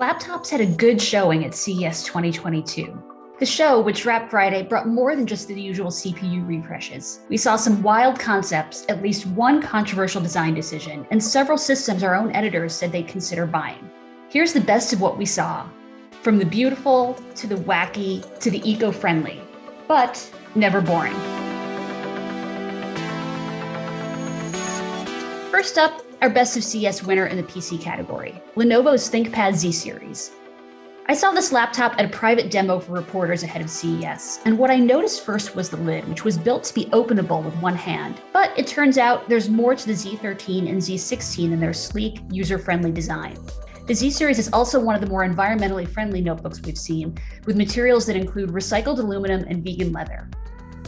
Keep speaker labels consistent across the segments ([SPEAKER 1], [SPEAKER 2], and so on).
[SPEAKER 1] Laptops had a good showing at CES 2022. The show, which wrapped Friday, brought more than just the usual CPU refreshes. We saw some wild concepts, at least one controversial design decision, and several systems our own editors said they'd consider buying. Here's the best of what we saw, from the beautiful to the wacky to the eco-friendly, but never boring. First up, our Best of CES winner in the PC category, Lenovo's ThinkPad Z series. I saw this laptop at a private demo for reporters ahead of CES, and what I noticed first was the lid, which was built to be openable with one hand. But it turns out there's more to the Z13 and Z16 in their sleek, user-friendly design. The Z series is also one of the more environmentally friendly notebooks we've seen, with materials that include recycled aluminum and vegan leather.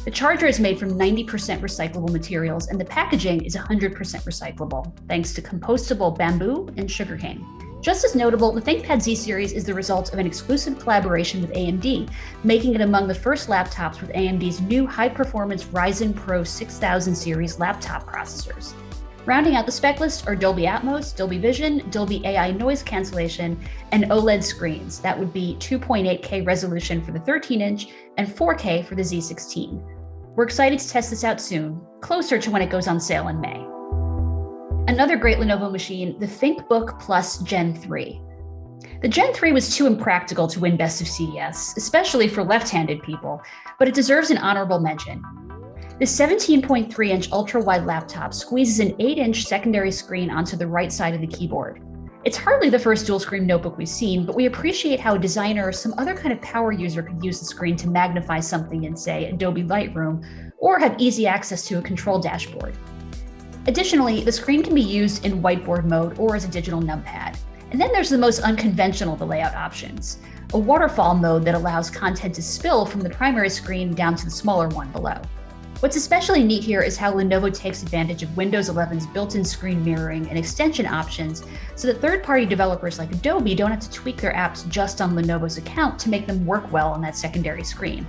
[SPEAKER 1] The charger is made from 90% recyclable materials, and the packaging is 100% recyclable, thanks to compostable bamboo and sugarcane. Just as notable, the ThinkPad Z series is the result of an exclusive collaboration with AMD, making it among the first laptops with AMD's new high-performance Ryzen Pro 6000 series laptop processors. Rounding out the spec list are Dolby Atmos, Dolby Vision, Dolby AI noise cancellation, and OLED screens. That would be 2.8K resolution for the 13-inch and 4K for the Z16. We're excited to test this out soon, closer to when it goes on sale in May. Another great Lenovo machine, the ThinkBook Plus Gen 3. The Gen 3 was too impractical to win Best of CES, especially for left-handed people, but it deserves an honorable mention. This 17.3-inch ultra-wide laptop squeezes an 8-inch secondary screen onto the right side of the keyboard. It's hardly the first dual-screen notebook we've seen, but we appreciate how a designer or some other kind of power user could use the screen to magnify something in, say, Adobe Lightroom, or have easy access to a control dashboard. Additionally, the screen can be used in whiteboard mode or as a digital numpad. And then there's the most unconventional of the layout options, a waterfall mode that allows content to spill from the primary screen down to the smaller one below. What's especially neat here is how Lenovo takes advantage of Windows 11's built-in screen mirroring and extension options so that third-party developers like Adobe don't have to tweak their apps just on Lenovo's account to make them work well on that secondary screen.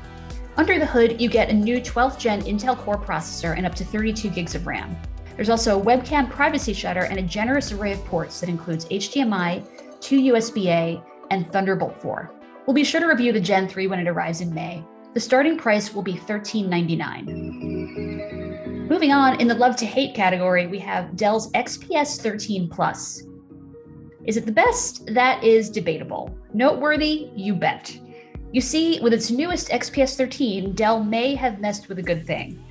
[SPEAKER 1] Under the hood, you get a new 12th gen Intel Core processor and up to 32 gigs of RAM. There's also a webcam privacy shutter and a generous array of ports that includes HDMI, 2 USB-A, and Thunderbolt 4. We'll be sure to review the Gen 3 when it arrives in May. The starting price will be $1399. Moving on, in the love to hate category, we have Dell's XPS 13 Plus. Is it the best? That is debatable. Noteworthy? You bet. You see, with its newest XPS 13, Dell may have messed with a good thing.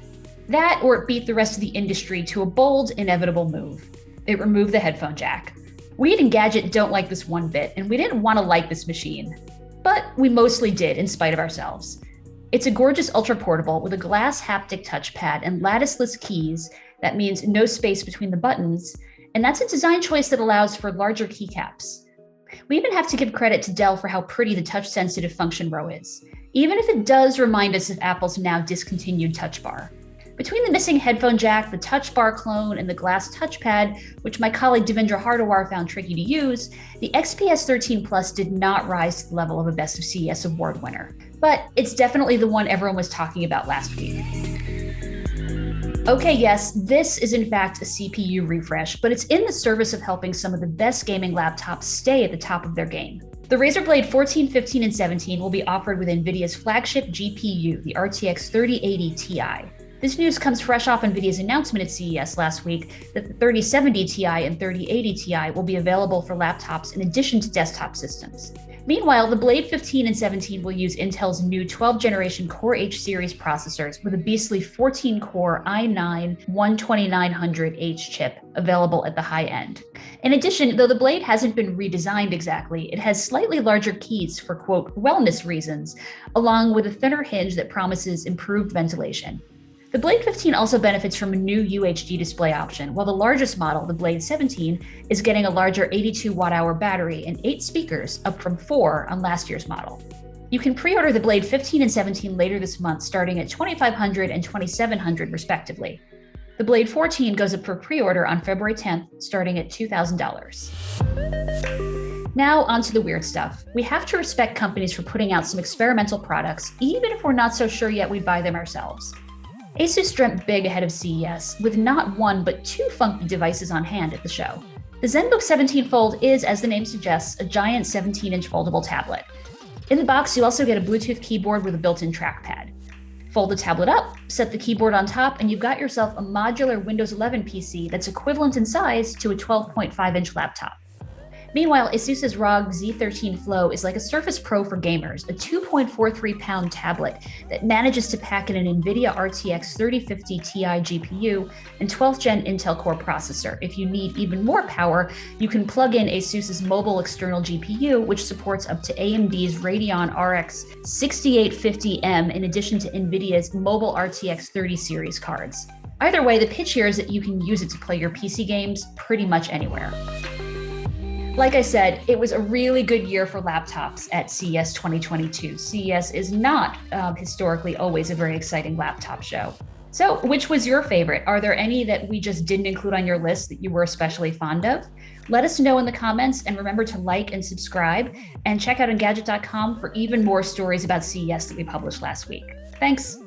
[SPEAKER 1] That, or it beat the rest of the industry to a bold, inevitable move. It removed the headphone jack. We at Engadget don't like this one bit, and we didn't want to like this machine. But we mostly did, in spite of ourselves. It's a gorgeous ultra-portable with a glass haptic touchpad and latticeless keys. That means no space between the buttons, and that's a design choice that allows for larger keycaps. We even have to give credit to Dell for how pretty the touch-sensitive function row is, even if it does remind us of Apple's now discontinued Touch Bar. Between the missing headphone jack, the Touch Bar clone, and the glass touchpad, which my colleague Devendra Hardawar found tricky to use, the XPS 13 Plus did not rise to the level of a Best of CES award winner. But it's definitely the one everyone was talking about last week. Okay, yes, this is in fact a CPU refresh, but it's in the service of helping some of the best gaming laptops stay at the top of their game. The Razer Blade 14, 15, and 17 will be offered with NVIDIA's flagship GPU, the RTX 3080 Ti. This news comes fresh off NVIDIA's announcement at CES last week that the 3070 Ti and 3080 Ti will be available for laptops in addition to desktop systems. Meanwhile, the Blade 15 and 17 will use Intel's new 12th generation Core H series processors with a beastly 14-core i9-12900H chip available at the high end. In addition, though the Blade hasn't been redesigned exactly, it has slightly larger keys for, quote, wellness reasons, along with a thinner hinge that promises improved ventilation. The Blade 15 also benefits from a new UHD display option, while the largest model, the Blade 17, is getting a larger 82 watt-hour battery and 8 speakers, up from 4 on last year's model. You can pre-order the Blade 15 and 17 later this month, starting at $2,500 and $2,700 respectively. The Blade 14 goes up for pre-order on February 10th, starting at $2,000. Now onto the weird stuff. We have to respect companies for putting out some experimental products, even if we're not so sure yet we'd buy them ourselves. Asus dreamt big ahead of CES, with not one but two funky devices on hand at the show. The ZenBook 17 Fold is, as the name suggests, a giant 17-inch foldable tablet. In the box, you also get a Bluetooth keyboard with a built-in trackpad. Fold the tablet up, set the keyboard on top, and you've got yourself a modular Windows 11 PC that's equivalent in size to a 12.5-inch laptop. Meanwhile, Asus's ROG Z13 Flow is like a Surface Pro for gamers, a 2.43-pound tablet that manages to pack in an NVIDIA RTX 3050 Ti GPU and 12th Gen Intel Core processor. If you need even more power, you can plug in Asus's mobile external GPU, which supports up to AMD's Radeon RX 6850M in addition to NVIDIA's mobile RTX 30 series cards. Either way, the pitch here is that you can use it to play your PC games pretty much anywhere. Like I said, it was a really good year for laptops at CES 2022. CES is not historically always a very exciting laptop show. So which was your favorite? Are there any that we just didn't include on your list that you were especially fond of? Let us know in the comments, and remember to like and subscribe, and check out Engadget.com for even more stories about CES that we published last week. Thanks.